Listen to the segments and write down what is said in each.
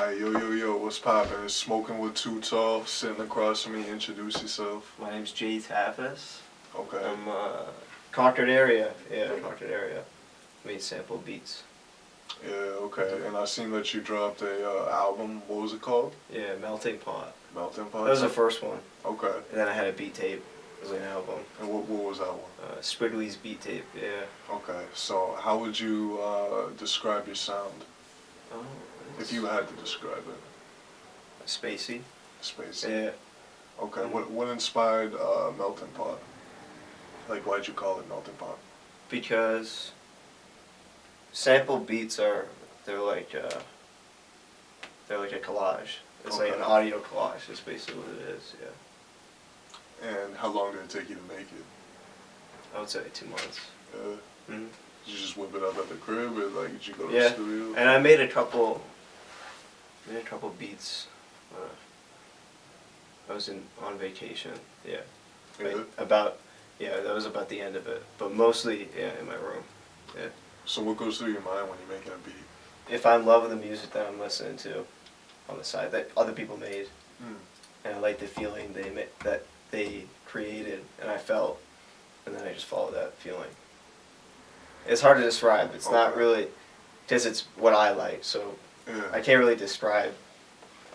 Alright, yo, what's poppin'? It's Smoking with Too Tall, sitting across from me. Introduce yourself. My name's JTavis. Okay. I'm Concord area. Yeah, Concord area. Made sample beats. Yeah, okay. And I seen that you dropped a album. What was it called? Yeah, Melting Pot. Melting Pot? That was the first one. Okay. And then I had a beat tape. It was an album. And what was that one? Squiggly's beat tape, yeah. Okay. So how would you describe your sound? Oh, If you had to describe it. Spacey. Spacey? Yeah. Okay. What inspired Melting Pot? Like, why'd you call it Melting Pot? Because sample beats they're like a collage. It's like an audio collage. That's basically what it is. Yeah. And how long did it take you to make it? I would say 2 months. Yeah. Mm-hmm. Did you just whip it up at the crib, or like did you go to the studio? And I made a couple beats. I was on vacation. Yeah. That was about the end of it. But mostly, in my room. Yeah. So what goes through your mind when you're making a beat? If I'm loving the music that I'm listening to on the side that other people made, and I like the feeling that they created and I felt, and then I just follow that feeling. It's hard to describe. It's not really, because it's what I like, so I can't really describe.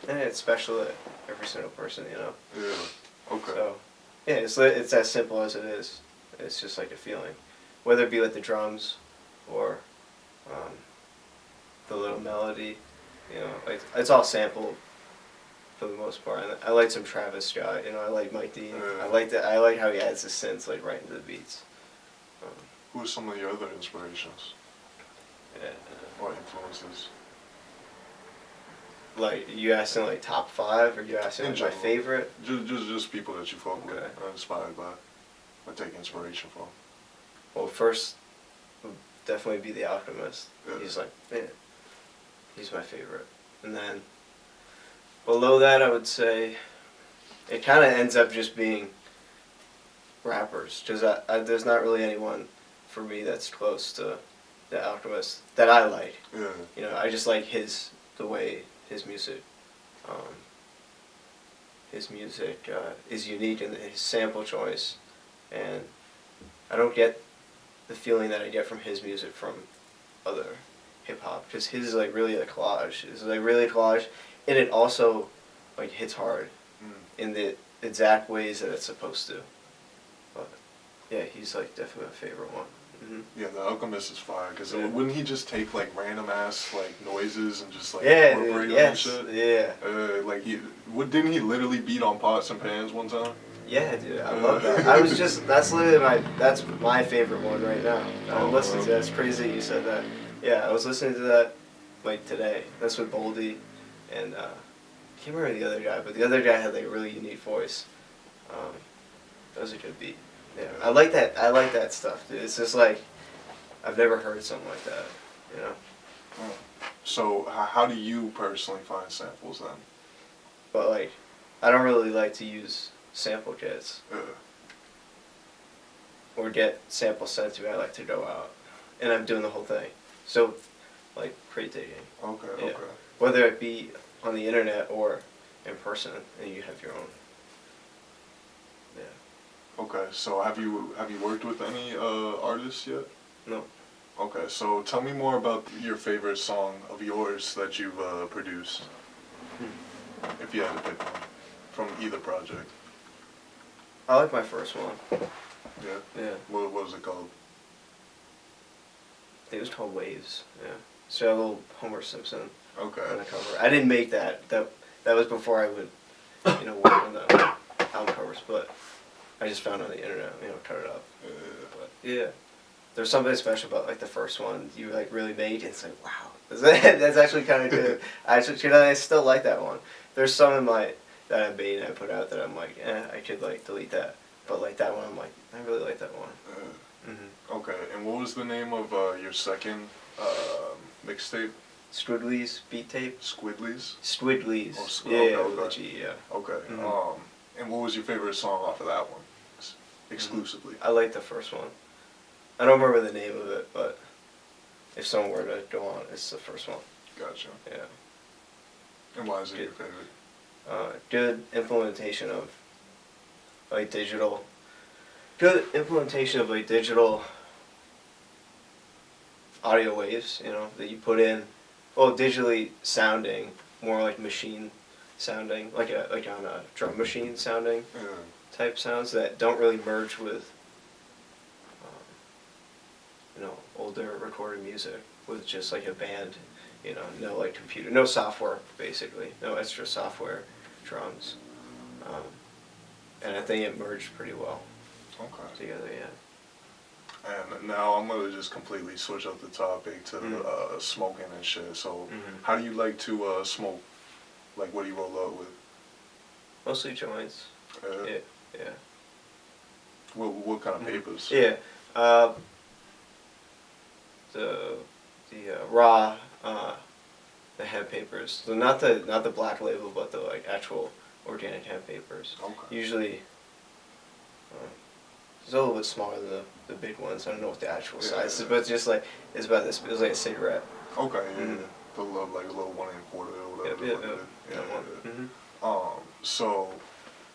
And it's special to every single person, you know. Yeah. Okay. So, yeah, it's as simple as it is. It's just like a feeling, whether it be like the drums, or the little melody, you know, like it's all sampled for the most part. And I like some Travis Scott, you know. I like Mike Dean. I like how he adds the synths like right into the beats. Who are some of your other inspirations? Yeah. Or influences? Like, you asking like top 5, or you asking like my favorite? Just people that you fuck with, are inspired by, or take inspiration from. Well, first would definitely be The Alchemist. Yeah. He's like, he's my favorite. And then below that, I would say it kind of ends up just being rappers, because there's not really anyone for me that's close to The Alchemist that I like. Yeah. You know, I just like the way his music is unique in his sample choice, and I don't get the feeling that I get from his music from other hip hop, because his is like really a collage. It's like really a collage, and it also like hits hard in the exact ways that it's supposed to. But yeah, he's like definitely my favorite one. Yeah, The Alchemist is fire, because wouldn't he just take like random ass like noises and just like incorporate them and shit? Yeah. Like didn't he literally beat on pots and pans one time? Yeah, dude, I love that. That's literally that's my favorite one right now. I'm listening to that. It's crazy that you said that. Yeah, I was listening to that like today. That's with Boldy, and I can't remember the other guy, but the other guy had like a really unique voice. That was a good beat. Yeah, I like that stuff, dude. It's just like, I've never heard something like that, you know? So, how do you personally find samples then? But like, I don't really like to use sample kits. Or get samples sent to me. I like to go out, and I'm doing the whole thing. So, like, crate digging. Okay. Whether it be on the internet or in person, and you have your own. Yeah. Okay, so have you worked with any artists yet? No. Okay, so tell me more about your favorite song of yours that you've produced, if you had to pick one, from either project. I like my first one. Yeah? Yeah. What was it called? I think it was called Waves, yeah. So a little Homer Simpson on the cover. I didn't make that. That was before I would, work on the album covers, but I just found it on the internet, cut it up. But yeah, there's something special about like the first one you like really made. It's like, wow, that's actually kind of good. I still like that one. There's some that I made and I put out that I'm like, I could like delete that. But like that one, I'm like, I really like that one. Okay, and what was the name of your second mixtape? Squiggly's beat tape. Squiggly's? Squiggly's. Okay. With a G, yeah. Okay. And what was your favorite song off of that one? Exclusively. I like the first one. I don't remember the name of it, but if someone were to go on, it's the first one. Gotcha. Yeah. And why is it your favorite? Good implementation of like digital. Good implementation of like digital audio waves, you know, that you put in. Well, digitally sounding, more like machine sounding, like on a drum machine sounding type sounds that don't really merge with, you know, older recorded music with just like a band, you know, no like computer, no software basically, no extra software drums, and I think it merged pretty well. Okay. Together, yeah. And now I'm gonna just completely switch up the topic to smoking and shit. So, how do you like to smoke? Like, what do you roll up with? Mostly joints. Yeah. Yeah. What kind of papers? Yeah. The raw the hemp papers. So not the black label, but the like actual organic hemp papers. Okay. Usually, it's a little bit smaller than the big ones. I don't know what the actual size is, but it's just like it's about this. It was like a cigarette. Okay. Yeah. The little like a little 1 1/4 or whatever. So,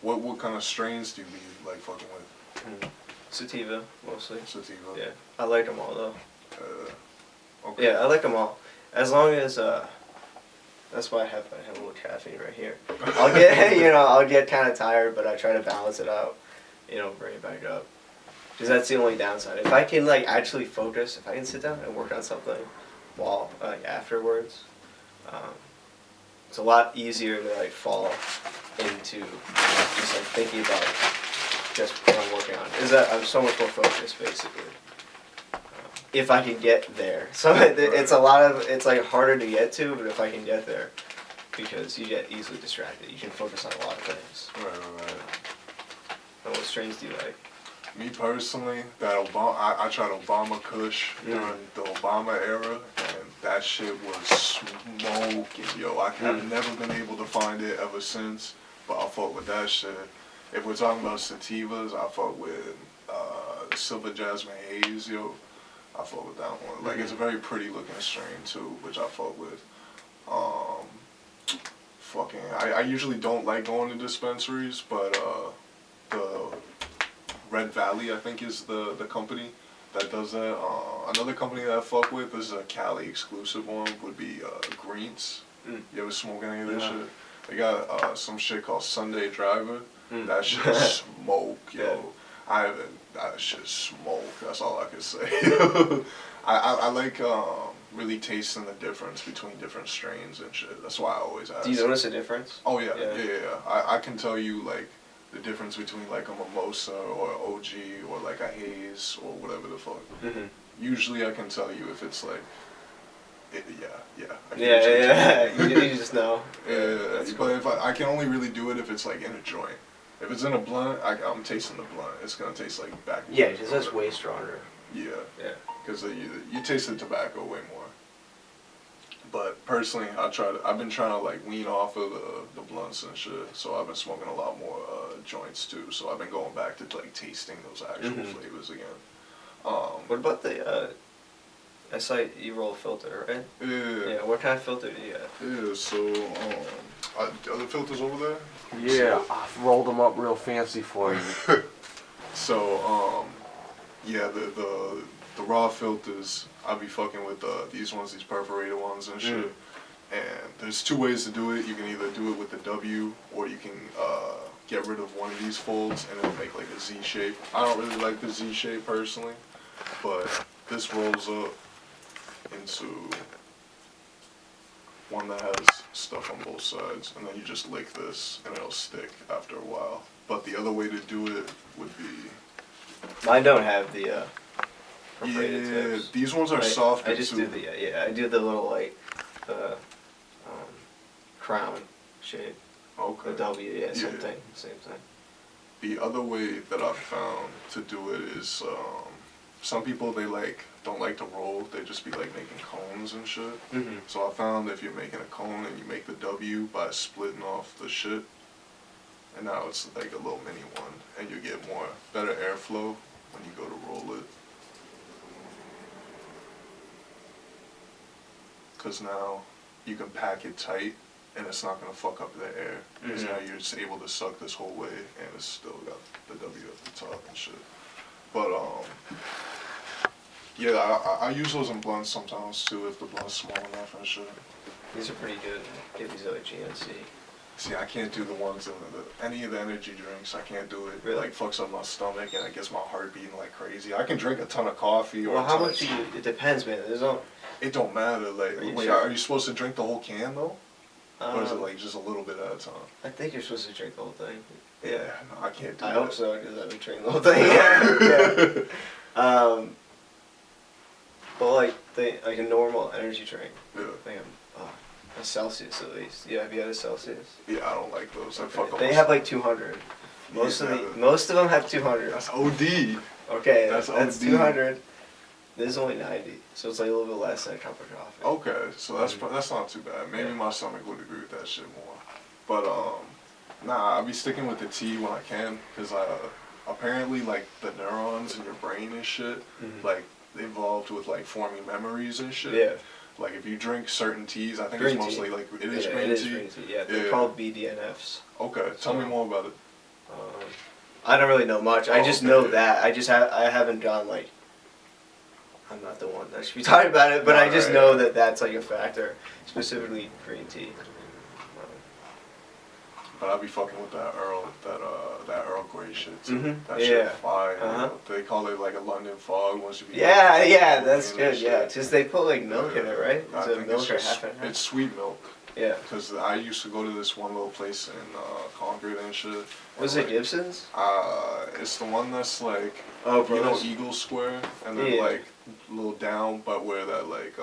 what kind of strains do you be like fucking with? Sativa mostly. Sativa. Yeah, I like them all though. Okay. Yeah, I like them all. As long as that's why I have a little caffeine right here. I'll get I'll get kind of tired, but I try to balance it out. You know, bring it back up. Because that's the only downside. If I can like actually focus, if I can sit down and work on something while like afterwards, it's a lot easier to like fall into just like thinking about just what I'm working on. Is that I'm so much more focused basically. If I can get there. So it's it's like harder to get to, but if I can get there, because you get easily distracted. You can focus on a lot of things. Right. What strains do you like? Me personally, I tried Obama Kush during the Obama era, and that shit was smoking, yo. I've never been able to find it ever since, but I fuck with that shit. If we're talking about sativas, I fuck with Silver Jasmine Haze, yo. I fuck with that one. Like, it's a very pretty looking strain too, which I fuck with. I usually don't like going to dispensaries, but the Red Valley, I think, is the company that does that. Another company that I fuck with, this is a Cali exclusive one, would be Greens. You ever smoke any of this shit? They got some shit called Sunday Driver. That shit smoke, yo. That shit smoke. That's all I can say. I like really tasting the difference between different strains and shit. That's why I always ask. Do you notice a difference? Oh yeah. I can tell you like the difference between like a mimosa or OG or like a haze or whatever the fuck. Usually I can tell you if it's like, You just know. But if I can only really do it if it's like in a joint. If it's in a blunt, I'm tasting the blunt. It's gonna taste like back. Yeah, because that's way stronger. Yeah. Because you taste the tobacco way more. But personally, I've been trying to like wean off of the blunts and shit. So I've been smoking a lot more joints too. So I've been going back to like tasting those actual flavors again. What about the I saw you roll a filter, right? Yeah. What kind of filter do you have? Yeah. So are the filters over there? Yeah, I've rolled them up real fancy for you. So the raw filters, I'll be fucking with these perforated ones and shit. And there's two ways to do it. You can either do it with the W, or you can get rid of one of these folds and it'll make like a Z shape. I don't really like the Z shape personally, but this rolls up into one that has stuff on both sides, and then you just lick this and it'll stick after a while. But the other way to do it would be... Mine don't have the perforated tips. These ones are softer I just too. do I do the little like crown shape. Okay. The W, same thing. The other way that I've found to do it is some people don't like to roll. They just be like making cones and shit. So I found if you're making a cone and you make the W by splitting off the shit, and now it's like a little mini one, and you get better airflow when you go to roll it. Cause now you can pack it tight and it's not gonna fuck up the air because now you're just able to suck this whole way, and it's still got the W at the top and shit. But yeah, I use those in blunts sometimes too if the blunt's small enough and shit. These are pretty good. Get these like GNC. See, I can't do the ones in any of the energy drinks. I can't do it. Really? It like fucks up my stomach and it gets my heart beating like crazy. I can drink a ton of coffee or. Well, how much do you? It depends, man. There's no. It don't matter. Like, wait, sure? are you supposed to drink the whole can though? Or is it like just a little bit at a time? I think you're supposed to drink the whole thing. Yeah, no, I can't do I that. hope so, because I've been drinking the whole thing. Yeah. But like a normal energy drink. Yeah. Like a Celsius at least. Yeah, have you had a Celsius? Yeah, I don't like those. Okay. They have like 200. Most of them have 200. That's OD. Okay, that's that's 200. This is only 90, so it's like a little bit less than a cup of coffee. Okay, so that's not too bad. Maybe my stomach would agree with that shit more. But nah, I'll be sticking with the tea when I can, cause apparently like the neurons in your brain and shit, like they evolved with like forming memories and shit. Yeah. Like if you drink certain teas, I think green it's mostly tea. like it is yeah, green it tea. Is green tea. Yeah, they're called BDNFs. Okay, tell me more about it. I don't really know much. I just know that. I haven't gone like. I'm not the one that should be talking about it, but I just know that that's like a factor, specifically green tea. But I'll be fucking with that Earl Grey shit too. That Yeah. shit fire. They call it like a London fog once you be. Yeah, that's good. Yeah, just they put like milk in it, right? I Is it think milk or half and half? it's sweet milk. Yeah. Because I used to go to this one little place in Concord and shit. Was it Gibson's? It's the one that's like, you know, Eagle Square, and then like a little down, but where that like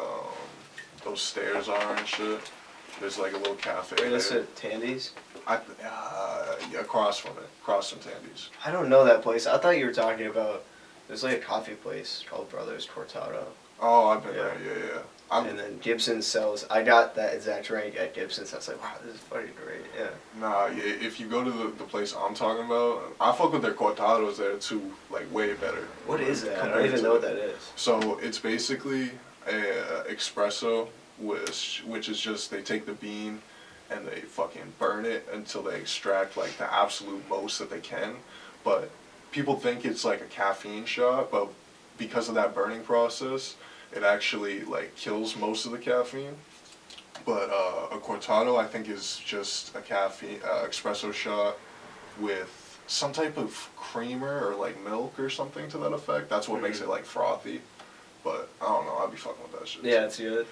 those stairs are and shit. There's like a little cafe. Wait, is it Tandy's? Yeah, across from Tandy's. I don't know that place. I thought you were talking about. There's like a coffee place called Brothers Cortado. Oh, I've been there. Yeah. And then Gibson sells. I got that exact drink at Gibson's. I was like, wow, this is fucking great. Yeah. Nah, if you go to the place I'm talking about, I fuck with their cortados there too, like way better. What is that? I don't even know what that is. So it's basically a espresso, which is just they take the bean and they fucking burn it until they extract like the absolute most that they can. But people think it's like a caffeine shot, but because of that burning process, it actually like kills most of the caffeine. But a cortado I think is just a caffeine espresso shot with some type of creamer or like milk or something to that effect. That's what makes it like frothy. But I don't know, I'd be fucking with that shit. Yeah, it's good.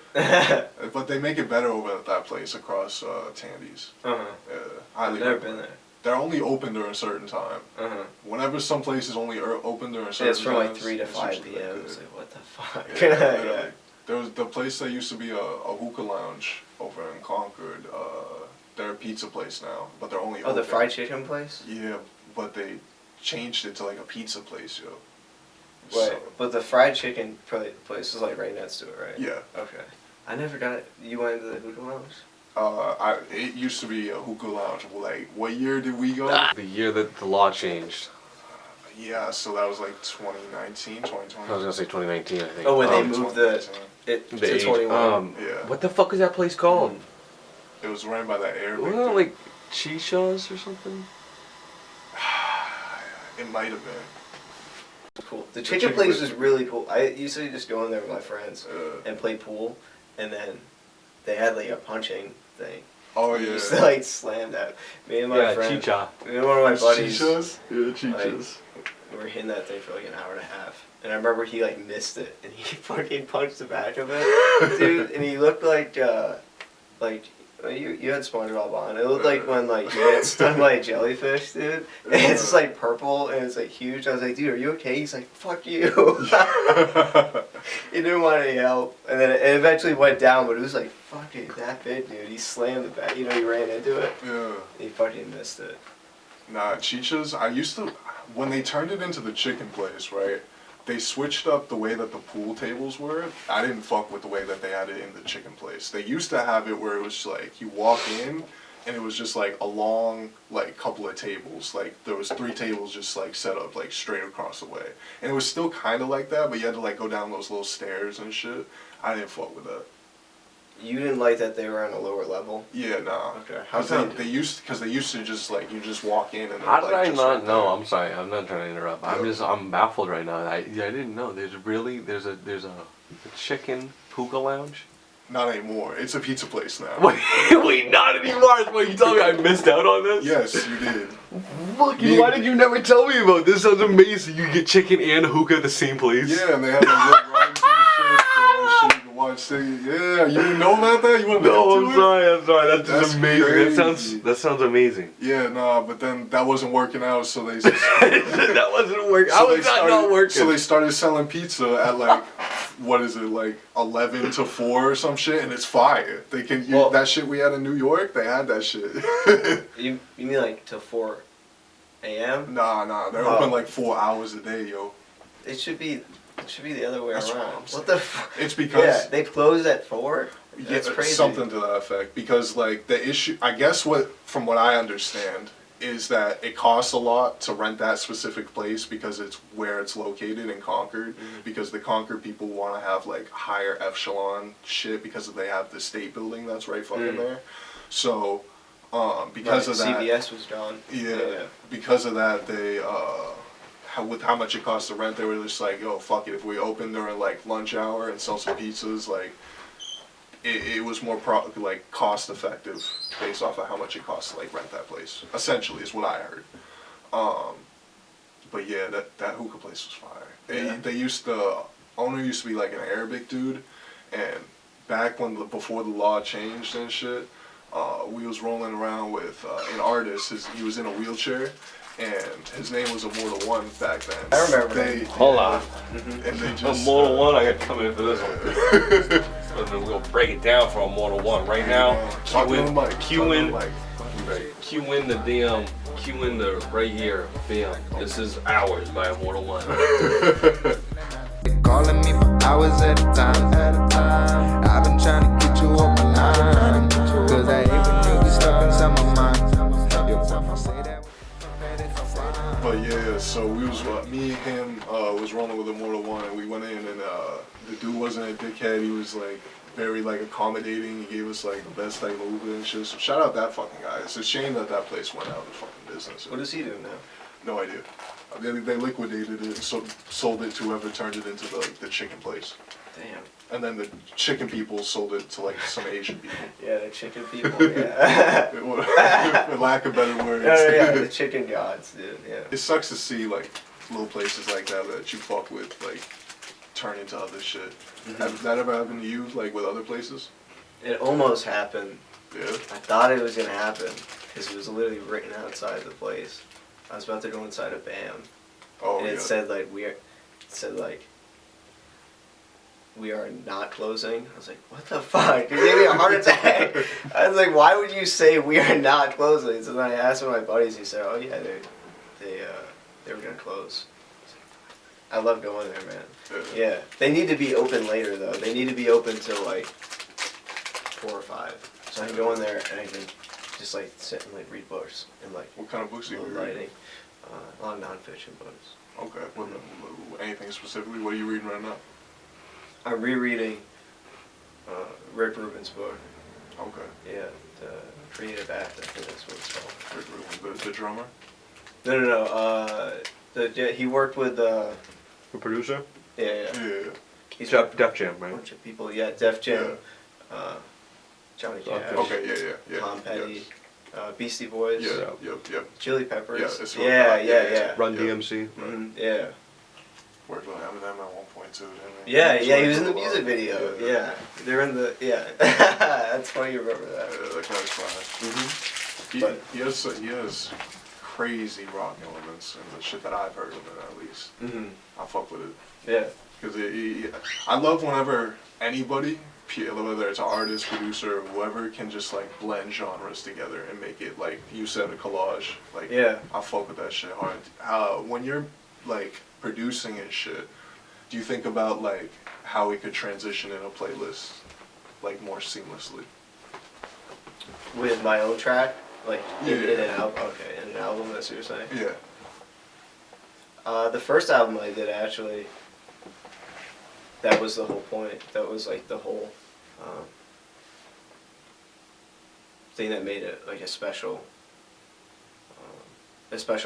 But they make it better over at that place across Tandy's. Yeah, I've never been there. They're only open during a certain time. Whenever some place is only open during a certain time. It's from like 3 to 5 p.m. It's like, what the fuck? Yeah. There was the place that used to be a hookah lounge over in Concord. They're a pizza place now, but they're only open. Oh, the fried chicken place? Yeah, but they changed it to like a pizza place, yo. Right, but the fried chicken place is like right next to it, right? Yeah. Okay. I never got it. You went into the hookah lounge? It used to be a hookah lounge. Like, what year did we go? The year that the law changed. Yeah, so that was like 2019, 2020. I was gonna say 2019, I think. Oh, when they moved it to age. 21. Yeah. What the fuck is that place called? It was ran by that Arabic Wasn't it dude. like Chichas or something? It might have been. Cool. The chicken place was really cool. I used to just go in there with my friends and play pool, and then they had like a punching thing. Oh yeah. We used to like slam that. Me and my friend. Chicha. Me and one of my buddies. Chichas? Yeah, chichas. We were hitting that thing for like an hour and a half. And I remember he like missed it and he fucking punched the back of it. Dude, and he looked like you had SpongeBob on. It looked like when like you get stung by a jellyfish, dude. And it's just like purple and it's like huge. I was like, dude, are you okay? He's like, fuck you. He didn't want any help. And then it eventually went down, but it was like fucking that big, dude. He slammed the back. You know, he ran into it. Yeah. He fucking missed it. Nah, Chichas, I used to, when they turned it into the chicken place, right? They switched up the way that the pool tables were. I didn't fuck with the way that they had it in the chicken place. They used to have it where it was like, you walk in, and it was just like a long, like, couple of tables. Like, there was 3 tables just like set up like straight across the way. And it was still kind of like that, but you had to like go down those little stairs and shit. I didn't fuck with that. You didn't like that they were on a lower level? Yeah, nah. Okay. Because they used to just like, you just walk in and How did I just not right know? there. I'm sorry. I'm not trying to interrupt. Yeah. I'm baffled right now. I didn't know. There's a chicken hookah lounge. Not anymore. It's a pizza place now. Wait, not anymore. What, you telling me I missed out on this? Yes, you did. Fucking, why did you never tell me about this? Sounds amazing. You get chicken and hookah at the same place. Yeah, and they have like little rides and shit you can watch. Yeah, you didn't know about that? You want to No, I'm sorry. That's That's just amazing. crazy. That sounds amazing. Yeah, nah, but then that wasn't working out, so they. That wasn't working. How was that not working? So they started selling pizza at like, what is it, like 11 to 4 or some shit, and it's fire. They can that shit we had in New York. They had that shit. You mean like till 4 a.m.? Nah, they're open like 4 hours a day, yo. It should be the other way That's around. what What the fuck? It's because Yeah, they close at 4? That's crazy. Something to that effect. Because like the issue, I guess from what I understand, is that it costs a lot to rent that specific place because it's where it's located in Concord. Mm-hmm. Because the Concord people want to have like higher echelon shit because they have the state building that's right fucking there. So because of that, CVS was gone. yeah, because of that, they with how much it costs to rent, they were just like, yo, fuck it, if we open during like lunch hour and sell some pizzas, like it was more like cost effective based off of how much it costs to like rent that place. Essentially, is what I heard. But yeah, that hookah place was fire. Yeah. The owner used to be like an Arabic dude, and back before the law changed and shit, we was rolling around with an artist. He was in a wheelchair, and his name was Immortal One back then. I remember. Hold on. And they just Immortal One, I got to come in for this one. And then we're gonna break it down for Immortal One right now. Cue in the damn. Cue in the right here. Bam. This is Hours by Immortal One. Calling me for hours at a time. I've been trying to get you off my line. Cause I hate when you get stuck inside my mind. Your boyfriend say that. But yeah, so we was me and him was rolling with Immortal One, and we went in, and the dude wasn't a dickhead. He was like very like accommodating. He gave us like the best like Uber and shit. So shout out that fucking guy. It's a shame that place went out of fucking business. What does he do now? No idea. They liquidated it, so sold it to whoever turned it into the chicken place. Damn. And then the chicken people sold it to like some Asian people. Yeah, the chicken people. Yeah. For lack of better words. Yeah, the chicken gods, dude. Yeah. It sucks to see like little places like that you fuck with like turn into other shit. Mm-hmm. Has that ever happened to you like with other places? It almost happened. Yeah. I thought it was gonna happen because it was literally written outside the place. I was about to go inside a BAM, Oh and yeah. it said like we are not closing. I was like, what the fuck? It gave me a heart attack. I was like, why would you say we are not closing? So then I asked one of my buddies. He said, oh yeah, they were gonna close. I love going there, man. Yeah, they need to be open later though. They need to be open till like 4 or 5. So I can go in there and I can just like sit and like read books and like. What kind of books do you read? Lighting. A lot of nonfiction books. Okay. Anything specifically? What are you reading right now? I'm rereading Rick Rubin's book. Okay. Yeah, The Creative Act, I think that's what it's called. Rick Rubin, the drummer? No. He worked with The producer? yeah. Yeah. He's Def Jam, a right? bunch of people. Yeah, Def Jam. Johnny Cash. Okay. Yeah. Tom Petty. Yes. Beastie Boys. Yeah. Yep. Chili Peppers. Yeah, it's Yeah. Run Yeah. DMC. Mhm, yeah. Worked with Eminem at one point too, didn't he? Yeah, he was in the music video. Yeah. They're in the, That's funny you remember that. Yeah, that guy's fine. Mm-hmm. He has crazy rock elements in the shit that I've heard of it, at least. Mm-hmm. I fuck with it. Yeah. Because I love whenever anybody, whether it's an artist, producer, or whoever, can just like blend genres together and make it like you said, a collage. Like, Yeah. I fuck with that shit hard. When you're like producing and shit, do you think about like how we could transition in a playlist like more seamlessly? With my own track? Like, Yeah. in an album? Okay, in an album, that's what you're saying? Yeah. The first album I did, actually, that was the whole point. That was like the whole thing that made it like a special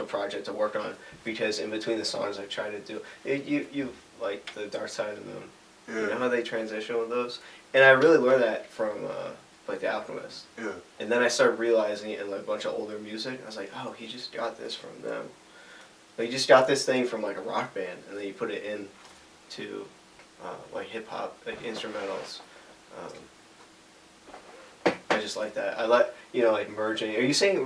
project to work on, because in between the songs I try to do you like the Dark Side of the Moon. Yeah. You know how they transition with those, and I really learned that from like The Alchemist. Yeah. And then I started realizing it in like a bunch of older music. I was like, oh, he just got this from them. Like, he just got this thing from like a rock band, and then you put it in to like hip hop, like instrumentals. I just like that. I like, like merging. Are you saying,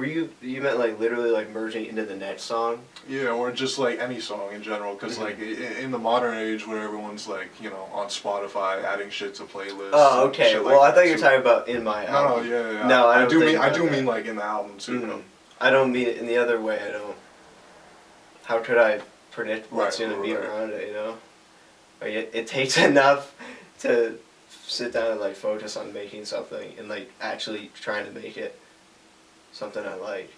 you meant like literally like merging into the next song? Yeah, or just like any song in general, because like in the modern age where everyone's like, on Spotify adding shit to playlists. Oh, okay. Shit Well, like I thought that you were too. talking about in my album. No, yeah. No, I don't I do that. mean like in the album too. Mm-hmm. I don't mean it in the other way. I don't. How could I predict what's gonna be around it? Like it takes enough to sit down and like focus on making something and like actually trying to make it something I like.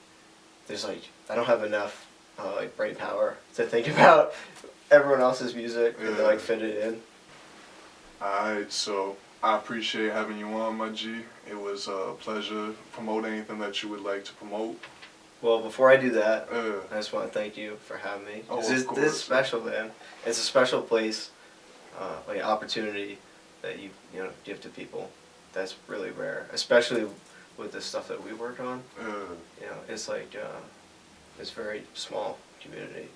There's like, I don't have enough like brain power to think about everyone else's music and to like fit it in. Alright, so I appreciate having you on, my G. It was a pleasure. Promote anything that you would like to promote. Well, before I do that, I just want to thank you for having me. Oh, This of course. is special, man. It's a special place, like an opportunity that you give to people. That's really rare, especially with the stuff that we work on. It's like it's very small community,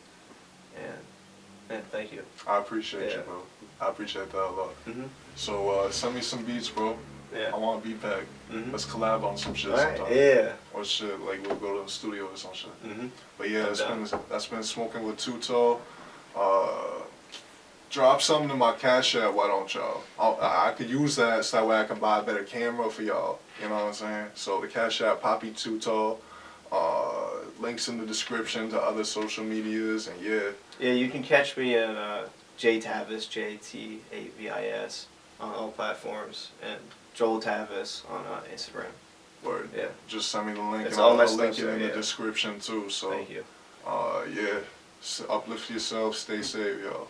and thank you. I appreciate you, bro. I appreciate that a lot. Mhm. So send me some beats, bro. Yeah. I want a beat pack. Mhm. Let's collab on some shit Alright, sometime. yeah. Or shit, like we'll go to the studio or some shit. Mhm. But yeah, I'm that's been Smoking with Tuto. Drop something to my Cashapp, why don't y'all? I could use that so that way I can buy a better camera for y'all. You know what I'm saying? So the Cashapp, Poppy Tuto. Links in the description to other social medias, and yeah. Yeah, you can catch me at JTavis, JTavis, on all platforms, and Joel Tavis on Instagram. Word. Yeah. Just send me the link, It's and all I'll my link it stuff, in the yeah. description too. So Thank you. yeah. Uplift yourself, stay safe, y'all.